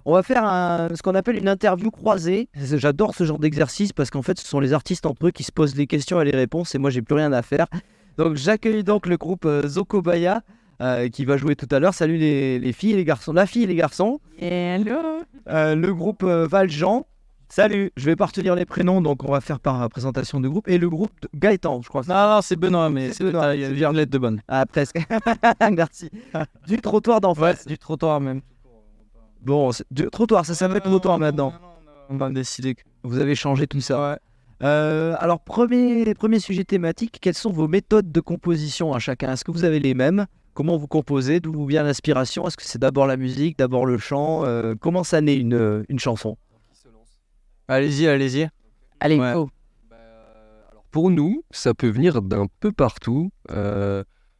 On va faire ce qu'on appelle une interview croisée. J'adore ce genre d'exercice parce qu'en fait, ce sont les artistes entre eux qui se posent les questions et les réponses et moi, j'ai plus rien à faire. Donc, j'accueille donc le groupe Zokobaya qui va jouer tout à l'heure. Salut les filles et les garçons. La fille et les garçons. Hello. Le groupe Valjean. Salut. Je vais pas retenir les prénoms, donc on va faire par présentation de groupe. Et le groupe Gaëtan, je crois. Non, c'est Benoît, mais C'est Benoît. il y a une lettre de bonne. Ah, presque. Merci. Du trottoir d'en Ouais, face. du trottoir même. Bon, du trottoir, ça s'appelle trottoir maintenant. On va décider. Vous avez changé tout ça. Ouais. Alors, premier sujet thématique, quelles sont vos méthodes de composition à chacun? Est-ce que vous avez les mêmes? Comment vous composez? D'où vous vient l'inspiration? Est-ce que c'est d'abord la musique, d'abord le chant? Comment ça naît une chanson? Allez-y. Allez, Ouais. go. Alors pour nous, ça peut venir d'un peu partout.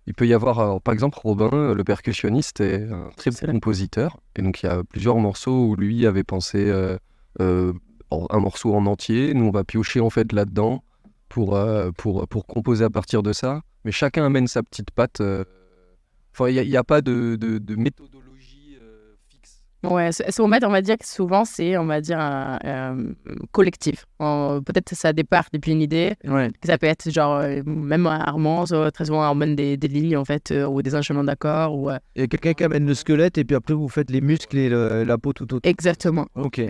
Il peut y avoir, alors, par exemple, Robin, le percussionniste, est un très bon compositeur. Et donc, il y a plusieurs morceaux où lui avait pensé un morceau en entier. Nous, on va piocher en fait là-dedans pour composer à partir de ça. Mais chacun amène sa petite patte. Enfin, il n'y a pas de méthodologie fixe. Ouais, on va dire que souvent, c'est, on va dire, un collectif. Peut-être que ça départ depuis une idée. Ouais. Ça peut être genre, même Armand, très souvent, on mène des lignes, en fait, ou des enchaînements d'accords. Ou, Il y a quelqu'un qui amène le squelette et puis après vous faites les muscles et la peau tout autour. Exactement. Ok.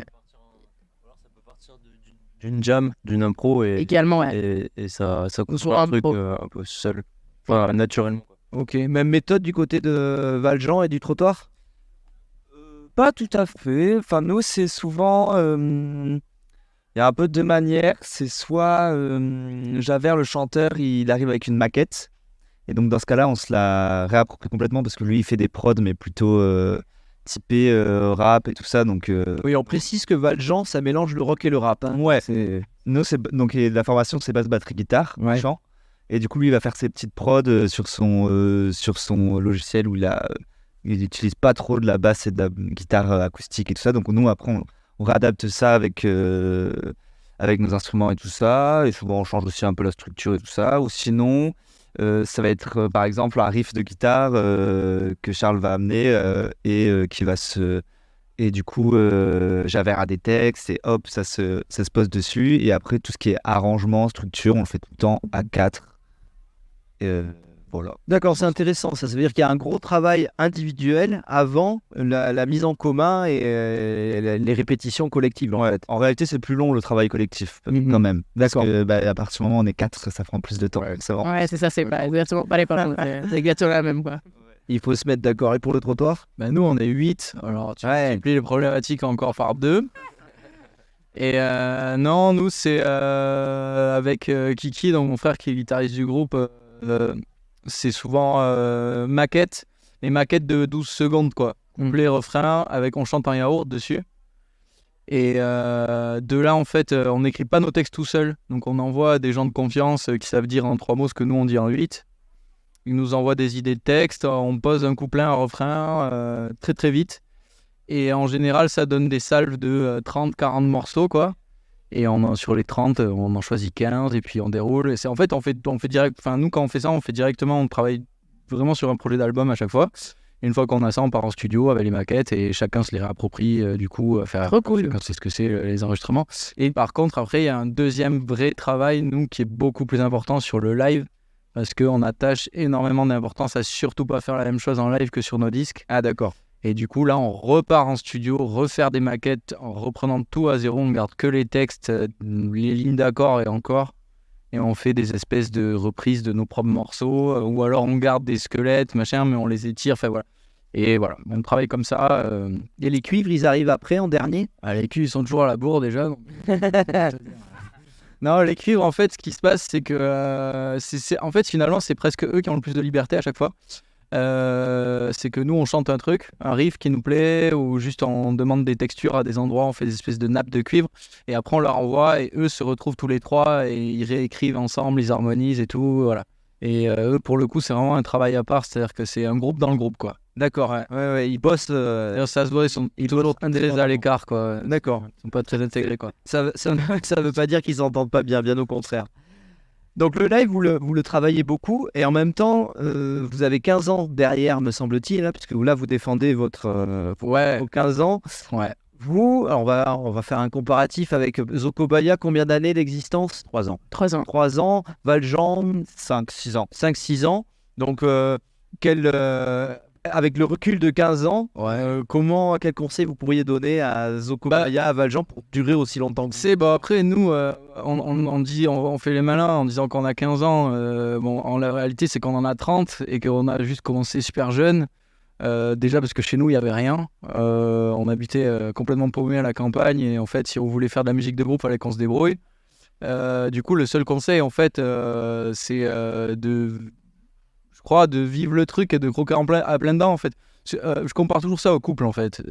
D'une jam, d'une impro Également, ouais. et ça Soit construit un truc impro. un peu seul. Enfin, naturellement. Ok. Même méthode du côté de Valjean et du trottoir? Pas tout à fait. Enfin, nous, c'est souvent. Il y a un peu deux manières. C'est soit Javert, le chanteur, il arrive avec une maquette. Et donc, dans ce cas-là, on se la réapproprie complètement parce que lui, il fait des prods, mais plutôt typés rap et tout ça. Donc, Oui, on précise que Valjean, ça mélange le rock et le rap. Hein. ouais. C'est... Nous, donc, et la formation, c'est basse, batterie, guitare, Ouais. chant. Et du coup, lui, il va faire ses petites prods sur son logiciel où il n'utilise pas trop de la basse et de la guitare acoustique et tout ça. Donc, nous, après, on réadapte ça avec nos instruments et tout ça. Et souvent, on change aussi un peu la structure et tout ça. Ou sinon, ça va être, par exemple, un riff de guitare que Charles va amener et qui va se... Et du coup, Javert a des textes et hop, ça se pose dessus. Et après, tout ce qui est arrangement, structure, on le fait tout le temps à 4. Voilà. D'accord, c'est intéressant. Ça veut dire qu'il y a un gros travail individuel avant la mise en commun et les répétitions collectives. En Ouais. fait. En réalité, c'est plus long le travail collectif, Mhm. quand même. D'accord. Parce que, à partir du moment où on est 4, ça prend plus de temps. C'est vrai. Ouais, c'est ça, c'est pas exactement pas les paroles. C'est exactement la même, quoi. Il faut se mettre d'accord. Et pour le trottoir? Nous, on est 8. Alors, tu multiplies les problématiques encore par 2. Et non, nous, c'est avec Kiki, donc mon frère qui est guitariste du groupe. C'est souvent maquette. Les maquettes de 12 secondes, quoi. Couplet, refrain, avec on chante un yaourt dessus. Et de là, en fait, on n'écrit pas nos textes tout seul. Donc, on envoie à des gens de confiance qui savent dire en 3 mots ce que nous, on dit en 8. Ils nous envoient des idées de texte, on pose un couplet, un refrain très très vite. Et en général, ça donne des salves de 30-40 morceaux, quoi. Et sur les 30, on en choisit 15 et puis on déroule. Et on fait direct. Enfin, nous, quand on fait ça, on fait directement, on travaille vraiment sur un projet d'album à chaque fois. Et une fois qu'on a ça, on part en studio avec les maquettes et chacun se les réapproprie, du coup, faire. Trop cool. Chacun sait ce que c'est, les enregistrements. Et par contre, après, il y a un deuxième vrai travail, nous, qui est beaucoup plus important sur le live. Parce qu'on attache énormément d'importance à surtout pas faire la même chose en live que sur nos disques. Ah, d'accord. Et du coup, là, on repart en studio, refaire des maquettes en reprenant tout à zéro. On garde que les textes, les lignes d'accord et encore. Et on fait des espèces de reprises de nos propres morceaux. Ou alors, on garde des squelettes, machin, mais on les étire. Enfin, voilà. Et voilà, on travaille comme ça. Et les cuivres, ils arrivent après, en dernier? Les cuivres, ils sont toujours à la bourre déjà. Donc... Non, les cuivres, en fait, ce qui se passe, c'est que en fait, finalement, c'est presque eux qui ont le plus de liberté à chaque fois. C'est que nous, on chante un truc, un riff qui nous plaît, ou juste on demande des textures à des endroits, on fait des espèces de nappes de cuivre, et après on leur envoie, et eux se retrouvent tous les trois, et ils réécrivent ensemble, ils harmonisent et tout, voilà. Et eux, pour le coup, c'est vraiment un travail à part, c'est-à-dire que c'est un groupe dans le groupe, quoi. D'accord, ouais, ils bossent. D'ailleurs, ça se voit, ils sont toujours très à l'écart, quoi. D'accord. Ils sont pas très intégrés, quoi. Ça veut pas dire qu'ils s'entendent pas bien, bien au contraire. Donc le live, vous le travaillez beaucoup, et en même temps, vous avez 15 ans derrière, me semble-t-il, hein, puisque là, vous défendez vos 15 ans. Ouais. Vous, alors on va faire un comparatif avec Zokobaya. Combien d'années d'existence? 3 ans. 3 ans. 3 ans. Valjean, 5-6 ans. 5-6 ans. Donc, avec le recul de 15 ans, quel conseil vous pourriez donner à Zokobaya, à Valjean pour durer aussi longtemps que ça? Après, nous, on fait les malins en disant qu'on a 15 ans. En la réalité, c'est qu'on en a 30 et qu'on a juste commencé super jeune. Déjà parce que chez nous, il n'y avait rien. On habitait complètement paumé à la campagne et en fait, si on voulait faire de la musique de groupe, il fallait qu'on se débrouille. Du coup, le seul conseil, en fait, c'est de vivre le truc et de croquer à plein dents, en fait. Je compare toujours ça au couple, en fait.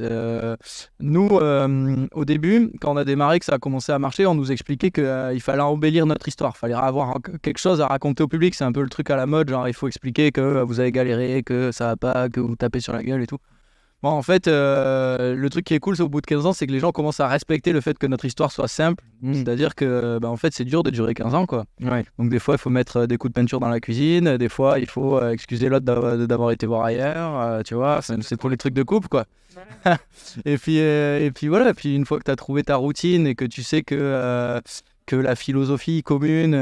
Nous, au début, quand on a démarré, que ça a commencé à marcher, on nous expliquait qu'il fallait embellir notre histoire. Il fallait avoir quelque chose à raconter au public. C'est un peu le truc à la mode, genre il faut expliquer que vous avez galéré, que ça va pas, que vous tapez sur la gueule et tout. Bon, en fait, le truc qui est cool, c'est au bout de 15 ans, c'est que les gens commencent à respecter le fait que notre histoire soit simple. C'est-à-dire que, en fait, c'est dur de durer 15 ans, quoi. Ouais. Donc, des fois, il faut mettre des coups de peinture dans la cuisine. Des fois, il faut excuser l'autre d'avoir été voir ailleurs. Tu vois, c'est pour les trucs de couple, quoi. Et puis, voilà. Et puis, une fois que tu as trouvé ta routine et que tu sais que la philosophie commune,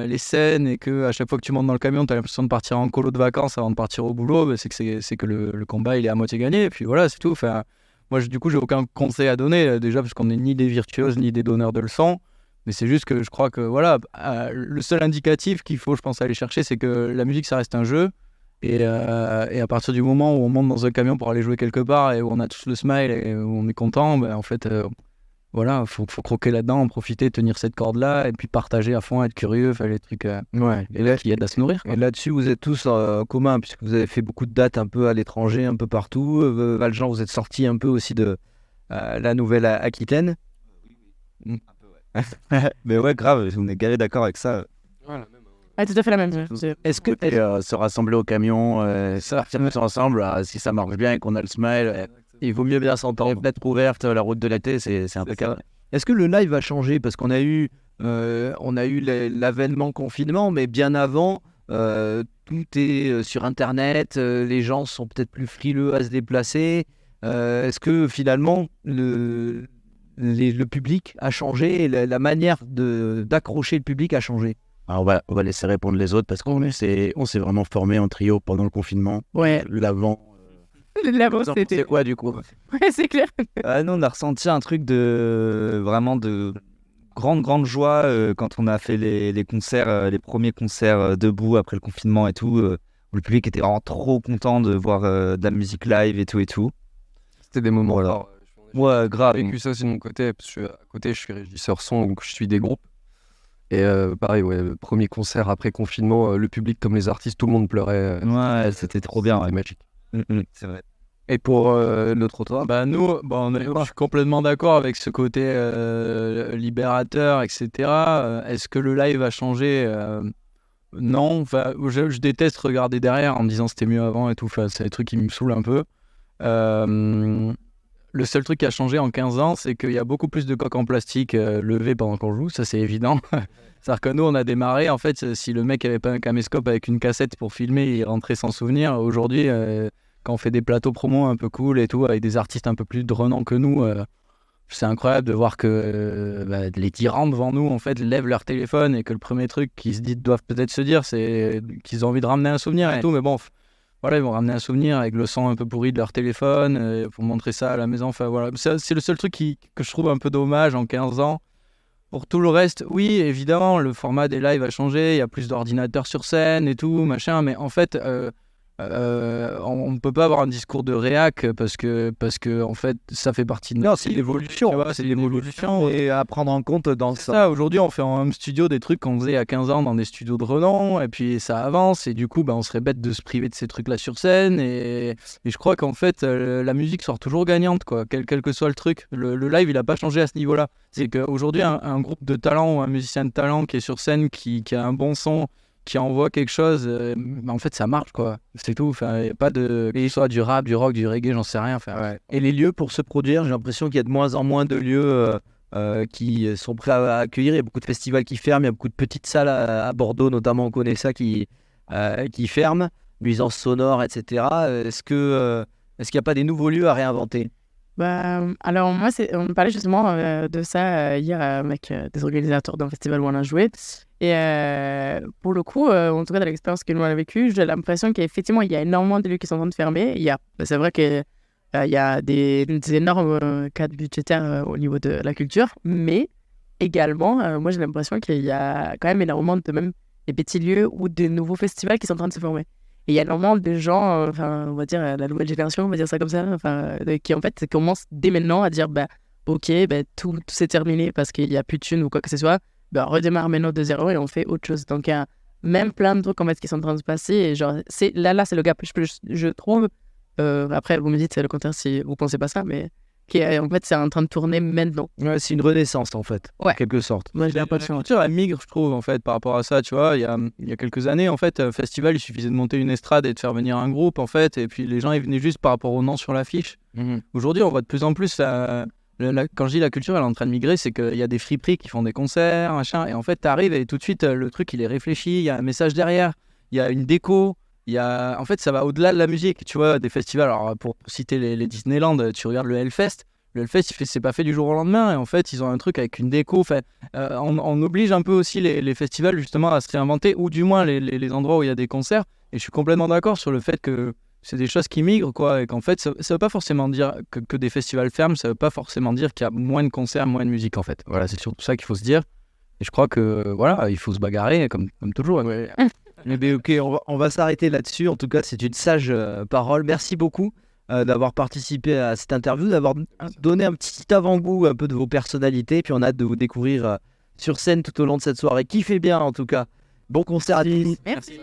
les scènes, et que à chaque fois que tu montes dans le camion, tu as l'impression de partir en colo de vacances avant de partir au boulot, c'est que le combat il est à moitié gagné. Et puis voilà, c'est tout. Enfin, moi, du coup, j'ai aucun conseil à donner, déjà parce qu'on n'est ni des virtuoses ni des donneurs de leçons. Mais c'est juste que je crois que voilà, le seul indicatif qu'il faut, je pense, aller chercher, c'est que la musique, ça reste un jeu. Et à partir du moment où on monte dans un camion pour aller jouer quelque part et où on a tous le smile et où on est content, en fait. Voilà, faut croquer là-dedans, en profiter, tenir cette corde-là, et puis partager à fond, être curieux, faire les trucs Et là, qui aident à se nourrir, quoi. Et là-dessus, vous êtes tous en commun, puisque vous avez fait beaucoup de dates un peu à l'étranger, un peu partout. Valjean, vous êtes sorti un peu aussi de la Nouvelle-Aquitaine. Un peu, ouais. Mais ouais, grave, on est garé d'accord avec ça. Ouais, tout à fait la même. Est-ce que se rassembler au camion, sortir tous ensemble, si ça marche bien et qu'on a le smile, il vaut mieux bien s'entendre? fenêtre ouverte, la route de l'été, c'est impeccable. Est-ce que le live va changer? Parce qu'on a eu l'avènement confinement, mais bien avant, tout est sur Internet, les gens sont peut-être plus frileux à se déplacer. Est-ce que finalement, le public a changé et la manière d'accrocher le public a changé? Alors on va laisser répondre les autres parce qu'on s'est vraiment formé en trio pendant le confinement. Ouais. L'avant. L'avant, C'était quoi du coup? Ouais, c'est clair. Nous, on a ressenti un truc vraiment de grande joie quand on a fait les concerts, les premiers concerts debout après le confinement et tout. Où le public était vraiment trop content de voir de la musique live et tout. C'était des moments Voilà. forts. Ouais, grave. J'ai vécu ça aussi de mon côté, parce que à côté, je suis régisseur son, donc je suis des groupes. Et pareil, le premier concert après confinement, le public comme les artistes, tout le monde pleurait. Ouais, c'était trop bien. C'était Ouais. magique. C'est vrai. Et pour le trottoir? Nous, je suis complètement d'accord avec ce côté libérateur, etc. Est-ce que le live a changé? Non. Enfin, je déteste regarder derrière en me disant c'était mieux avant et tout. Enfin, c'est des trucs qui me saoulent un peu. Le seul truc qui a changé en 15 ans, c'est qu'il y a beaucoup plus de coques en plastique levées pendant qu'on joue. Ça, c'est évident. C'est-à-dire que nous, on a démarré. En fait, si le mec avait pas un caméscope avec une cassette pour filmer, il rentrait sans souvenir. Aujourd'hui, quand on fait des plateaux promo un peu cool et tout, avec des artistes un peu plus de renom que nous, c'est incroyable de voir que les tyrans devant nous, en fait, lèvent leur téléphone et que le premier truc qu'ils doivent peut-être se dire, c'est qu'ils ont envie de ramener un souvenir et tout. Mais bon, voilà, ils vont ramener un souvenir avec le son un peu pourri de leur téléphone pour montrer ça à la maison. Enfin, voilà. C'est le seul truc que je trouve un peu dommage en 15 ans. Pour tout le reste, oui, évidemment, le format des lives a changé, il y a plus d'ordinateurs sur scène et tout, machin, mais en fait, on ne peut pas avoir un discours de réac parce que en fait, ça fait partie de Non, c'est l'évolution. Tu vois, c'est l'évolution. Et à prendre en compte dans C'est ça, aujourd'hui, on fait en home studio des trucs qu'on faisait il y a 15 ans dans des studios de renom, et puis ça avance, et du coup, on serait bête de se priver de ces trucs-là sur scène, et je crois qu'en fait, la musique sort toujours gagnante, quoi, quel que soit le truc. Le live, il n'a pas changé à ce niveau-là. C'est qu'aujourd'hui, un groupe de talent ou un musicien de talent qui est sur scène, qui a un bon son, qui envoie quelque chose, en fait, ça marche, quoi. C'est tout. Enfin, y a pas de... Que ce soit du rap, du rock, du reggae, j'en sais rien. Enfin, Ouais. Et les lieux pour se produire, j'ai l'impression qu'il y a de moins en moins de lieux qui sont prêts à accueillir. Il y a beaucoup de festivals qui ferment, il y a beaucoup de petites salles à Bordeaux, notamment, on connaît ça, qui ferment, nuisances sonores, etc. Est-ce qu'il n'y a pas des nouveaux lieux à réinventer? Alors moi, on parlait justement de ça hier avec des organisateurs d'un festival où on a joué. Et pour le coup, en tout cas dans l'expérience que nous on a vécue, j'ai l'impression qu'effectivement, il y a énormément de lieux qui sont en train de fermer. C'est vrai qu'il y a des énormes cadres budgétaires au niveau de la culture, mais également, moi j'ai l'impression qu'il y a quand même énormément de même des petits lieux ou des nouveaux festivals qui sont en train de se former. Et il y a énormément de gens, on va dire la nouvelle génération, on va dire ça comme ça, qui en fait commencent dès maintenant à dire ok, tout s'est terminé parce qu'il n'y a plus de thunes ou quoi que ce soit, on redémarre maintenant de zéro et on fait autre chose. Donc il y a même plein de trucs en fait qui sont en train de se passer. Et genre, c'est le gap. Je trouve, après vous me dites le contraire si vous pensez pas ça, mais en fait c'est en train de tourner maintenant. Ouais, c'est une renaissance en fait, en quelque sorte. Moi j'ai l'impression. La culture elle migre, je trouve, en fait, par rapport à ça. Tu vois, il y a quelques années, en fait, festival, il suffisait de monter une estrade et de faire venir un groupe, en fait, et puis les gens ils venaient juste par rapport au nom sur l'affiche. Aujourd'hui, on voit de plus en plus quand je dis la culture elle est en train de migrer, c'est qu'il y a des friperies qui font des concerts, machin, et en fait t'arrives et tout de suite le truc il est réfléchi, il y a un message derrière, il y a une déco, en fait ça va au-delà de la musique, tu vois, des festivals. Alors pour citer les Disneyland, tu regardes le Hellfest, c'est pas fait du jour au lendemain, et en fait ils ont un truc avec une déco, on oblige un peu aussi les festivals justement à se réinventer, ou du moins les endroits où il y a des concerts, et je suis complètement d'accord sur le fait que c'est des choses qui migrent, quoi, et qu'en fait, ça veut pas forcément dire que des festivals ferment, ça veut pas forcément dire qu'il y a moins de concerts, moins de musique, en fait. Voilà, c'est surtout ça qu'il faut se dire. Et je crois que, voilà, il faut se bagarrer, comme toujours. Ouais. Eh bien, ok, on va s'arrêter là-dessus. En tout cas, c'est une sage parole. Merci beaucoup d'avoir participé à cette interview, d'avoir donné un petit avant-goût un peu de vos personnalités. Puis on a hâte de vous découvrir sur scène tout au long de cette soirée. Kiffez bien, en tout cas. Bon concert à tous. Merci.